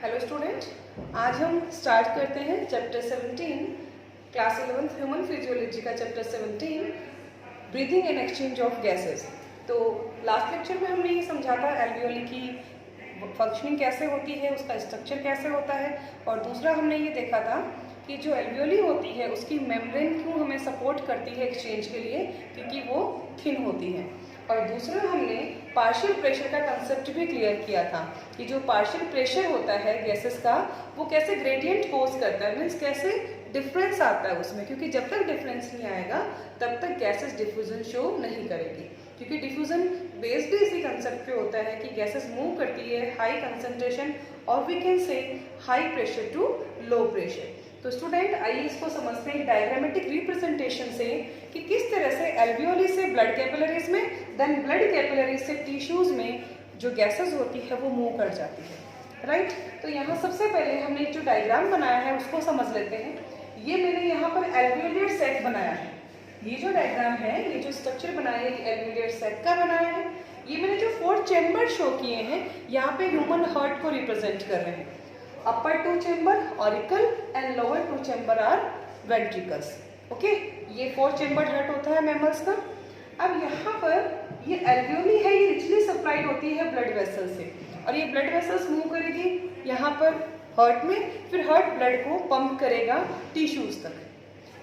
Hello student, आज हम start करते हैं chapter 17 class 11th human physiology का chapter 17 breathing and exchange of gases. तो लास्ट लेक्चर में हमने ये समझा था एल्वियोली की फंक्शनिंग कैसे होती है, उसका स्ट्रक्चर कैसे होता है, और दूसरा हमने ये देखा था कि जो एल्वियोली होती है उसकी मेम्ब्रेन क्यों हमें सपोर्ट करती है एक्सचेंज के लिए, क्योंकि वो थिन होती है। और दूसरा हमने पार्शियल प्रेशर का कंसेप्ट भी क्लियर किया था कि जो पार्शियल प्रेशर होता है गैसेस का वो कैसे ग्रेडियंट कोज करता है, मीन्स कैसे डिफरेंस आता है उसमें, क्योंकि जब तक डिफरेंस नहीं आएगा तब तक गैसेस डिफ्यूजन शो नहीं करेगी। क्योंकि डिफ्यूजन बेस्ड इसी कंसेप्ट पे होता है कि गैसेस मूव करती है हाई कंसंट्रेशन और we can say high pressure to low pressure. तो स्टूडेंट आइए इसको समझते हैं डायग्रामेटिक रिप्रेजेंटेशन से कि किस तरह से एल्वियोली से ब्लड कैपिलरीज में, देन ब्लड कैपिलरीज से टिश्यूज में जो गैसेस होती है वो मूव कर जाती है, राइट। तो यहाँ सबसे पहले हमने जो डायग्राम बनाया है उसको समझ लेते हैं। ये मैंने यहाँ पर एल्वियोलियर सेक बनाया है। ये जो डायग्राम है, ये जो स्ट्रक्चर बनाया है, ये एल्वियोलियर सेक का बनाया है। ये मैंने जो 4 चैम्बर शो किए हैं यहाँ पे ह्यूमन हार्ट को रिप्रेजेंट कर रहे हैं। Upper 2 chamber auricle and lower 2 chamber are ventricles. Okay, ये 4 चैम्बर हार्ट होता है मैमल्स का। अब यहाँ पर ये एल्वियोली है, ये रिचली सप्लाइड होती है ब्लड वेसल से, और ये ब्लड वेसल्स मूव करेगी यहाँ पर हार्ट में, फिर हार्ट ब्लड को पंप करेगा टिश्यूज तक।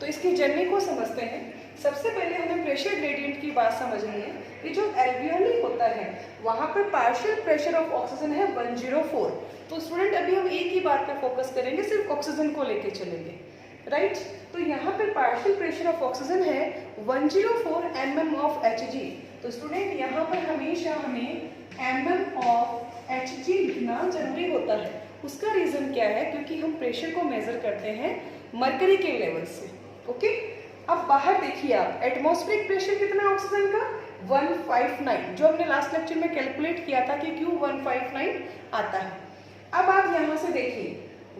तो इसकी जर्नी को समझते हैं। सबसे पहले हमें प्रेशर ग्रेडियंट की बात समझनी है। ये जो एल्वियोली होता है वहाँ पर पार्शियल प्रेशर ऑफ ऑक्सीजन है 104। तो स्टूडेंट अभी हम एक ही बात पे फोकस करेंगे, सिर्फ ऑक्सीजन को लेके चलेंगे, राइट। तो यहाँ पर पार्शियल प्रेशर ऑफ ऑक्सीजन है 104 mm ऑफ Hg। तो स्टूडेंट यहाँ पर हमेशा हमें mm ऑफ Hg लिखना जरूरी होता है। उसका रीजन क्या है, क्योंकि हम प्रेशर को मेजर करते हैं मरकरी के लेवल से। ओके, अब बाहर देखिए आप, एटमॉस्फेरिक प्रेशर कितना ऑक्सीजन का 159, जो हमने लास्ट लेक्चर में कैलकुलेट किया था कि क्यों 159 आता है। अब आप यहाँ से देखिए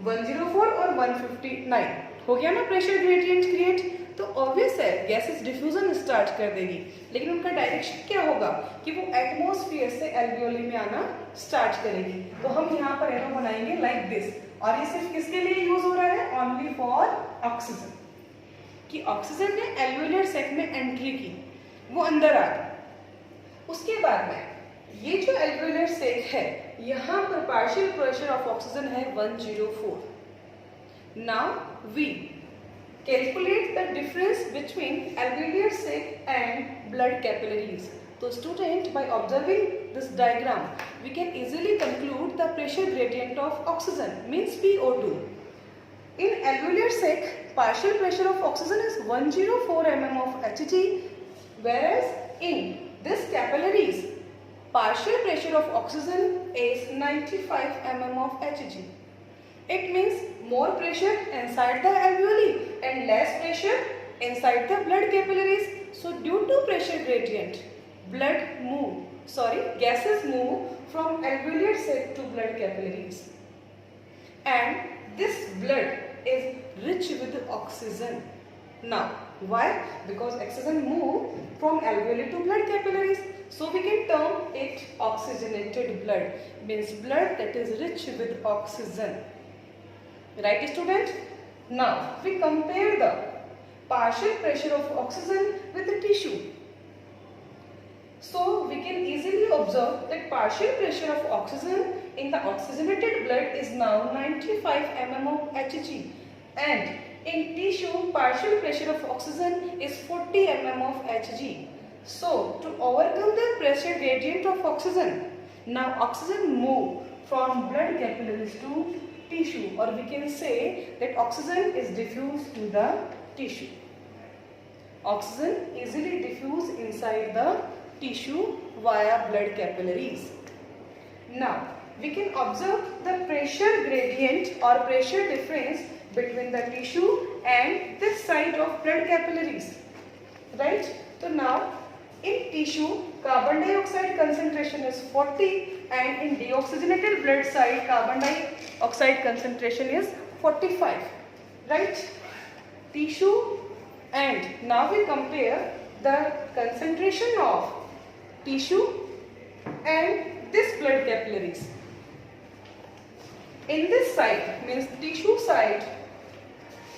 104 और 159 हो गया ना प्रेशर ग्रेडियंट क्रिएट। तो ऑब्वियस है गैसेस डिफ्यूजन स्टार्ट कर देगी, लेकिन उनका डायरेक्शन क्या होगा कि वो एटमॉस्फेयर से एल्वियोली में आना स्टार्ट करेगी। तो हम यहाँ पर एरो बनाएंगे लाइक दिस, और ये सिर्फ किसके लिए यूज हो रहा है, ओनली फॉर ऑक्सीजन। कि ऑक्सीजन ने एल्वियोलियर सेक में एंट्री की, वो अंदर आ गई। उसके बाद में ये जो एल्वियोलियर सेक है यहाँ पर पार्शियल प्रेशर ऑफ ऑक्सीजन है 104। Now we calculate the difference between alveolar sac and blood capillaries. तो student by observing this diagram we can easily conclude the pressure gradient of oxygen means PO2। In alveolar sac, partial pressure of oxygen is 104 mm of Hg, whereas in this capillaries, partial pressure of oxygen is 95 mm of Hg. It means more pressure inside the alveoli and less pressure inside the blood capillaries. So due to pressure gradient, gases move from alveolar sac to blood capillaries. And this blood is rich with oxygen. Now, why? Because oxygen move from alveoli to blood capillaries. So we can term it oxygenated blood, means blood that is rich with oxygen. Right, student? Now, we compare the partial pressure of oxygen with the tissue. So we can easily observe that partial pressure of oxygen in the oxygenated blood is now 95 mm of Hg, and in tissue partial pressure of oxygen is 40 mm of Hg. So to overcome the pressure gradient of oxygen, now oxygen move from blood capillaries to tissue, or we can say that oxygen is diffused to the tissue. Oxygen easily diffuse inside the tissue via blood capillaries. Now we can observe the pressure gradient or pressure difference between the tissue and this side of blood capillaries, right? So now in tissue carbon dioxide concentration is 40 and in deoxygenated blood side carbon dioxide concentration is 45, right? Tissue, and now we compare the concentration of tissue and this blood capillaries. In this side, means tissue side,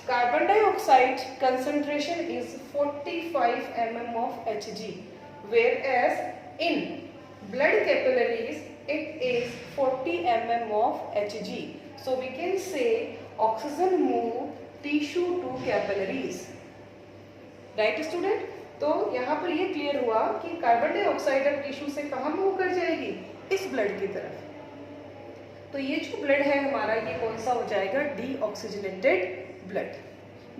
carbon dioxide concentration is 45 mm of Hg, whereas in blood capillaries it is 40 mm of Hg. So we can say oxygen move tissue to capillaries. Right student? तो यहाँ पर ये clear हुआ कि carbon dioxide अब tissue से कहाँ move कर जाएगी, इस ब्लड की तरफ। तो ये जो ब्लड है हमारा, ये कौन सा हो जाएगा, deoxygenated blood,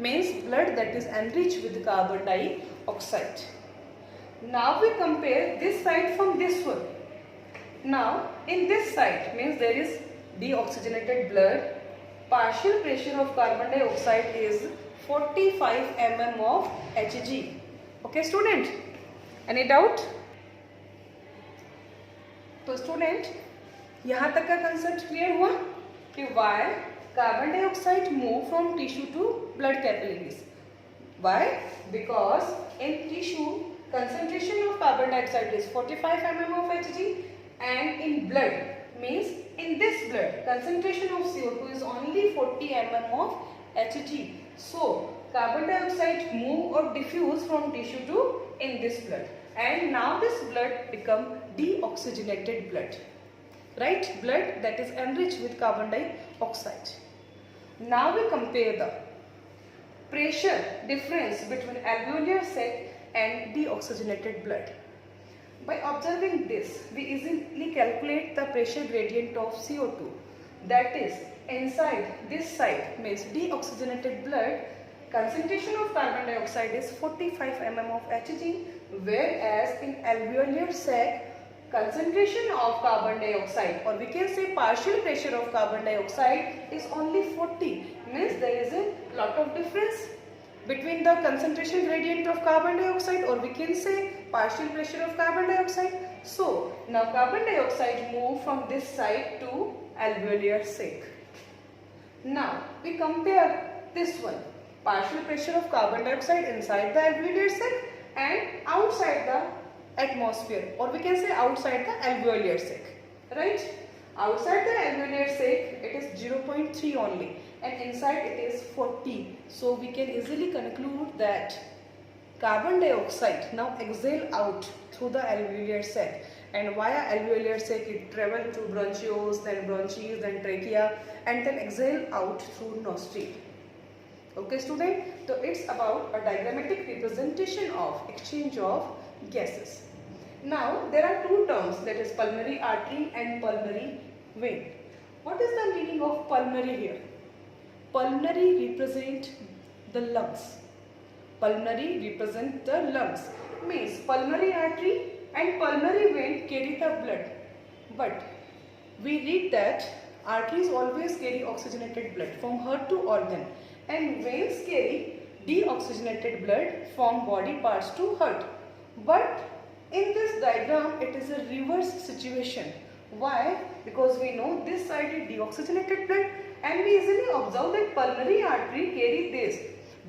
means blood that is enriched with carbon dioxide. Now we compare this side from this one. Now in this side means there is deoxygenated blood, partial pressure of carbon dioxide is 45 mm of Hg. Okay student, any doubt? तो student यहाँ तक का concept clear हुआ कि why carbon dioxide move from tissue to blood capillaries. Why? Because in tissue concentration of carbon dioxide is 45 mm of Hg, and in blood means in this blood concentration of CO2 is only 40 mm of Hg. So carbon dioxide move or diffuse from tissue to in this blood, and now this blood become deoxygenated blood, right? Blood that is enriched with carbon dioxide. Now we compare the pressure difference between alveolar sac and deoxygenated blood. By observing this, we easily calculate the pressure gradient of CO2. That is, inside this side means deoxygenated blood, concentration of carbon dioxide is 45 mm of Hg, whereas in alveolar sac, concentration of carbon dioxide, or we can say partial pressure of carbon dioxide, is only 40. Means there is a lot of difference between the concentration gradient of carbon dioxide, or we can say partial pressure of carbon dioxide. So now carbon dioxide move from this side to alveolar sac. Now we compare this one, partial pressure of carbon dioxide inside the alveolar sac and outside the atmosphere, or we can say outside the alveolar sac, right? Outside the alveolar sac it is 0.3 only, and inside it is 40. So we can easily conclude that carbon dioxide now exhale out through the alveolar sac, and via alveolar sac it travel to bronchioles, then bronchis, then trachea, and then exhale out through nostril. Okay student, so it's about a diagrammatic representation of exchange of gases. Now there are two terms, that is pulmonary artery and pulmonary vein. What is the meaning of pulmonary here? Pulmonary represent the lungs. Pulmonary represent the lungs, means pulmonary artery and pulmonary vein carry the blood. But we read that arteries always carry oxygenated blood from heart to organ, and veins carry deoxygenated blood from body parts to heart. But in this diagram it is a reverse situation. Why? Because we know this side is deoxygenated blood, and we easily observe that pulmonary artery carry this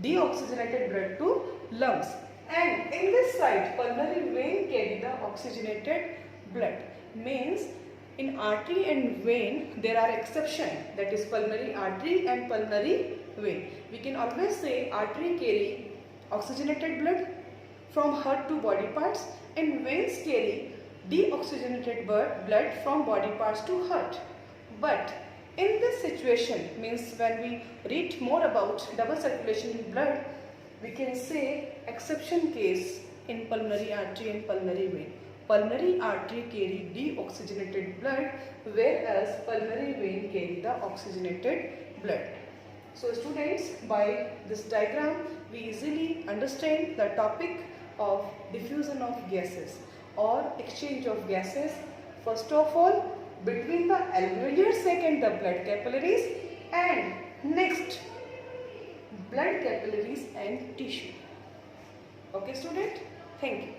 deoxygenated blood to lungs, and in this side pulmonary vein carry the oxygenated blood. Means in artery and vein there are exception, that is pulmonary artery and pulmonary vein. We can always say artery carry oxygenated blood from heart to body parts, and veins carry deoxygenated blood from body parts to heart. But in this situation, means when we read more about double circulation in blood, we can say exception case in pulmonary artery and pulmonary vein. Pulmonary artery carry deoxygenated blood, whereas pulmonary vein carry the oxygenated blood. So students, by this diagram we easily understand the topic of diffusion of gases or exchange of gases. First of all, between the alveolar sac and the blood capillaries, and next blood capillaries and tissue. Okay student, thank you.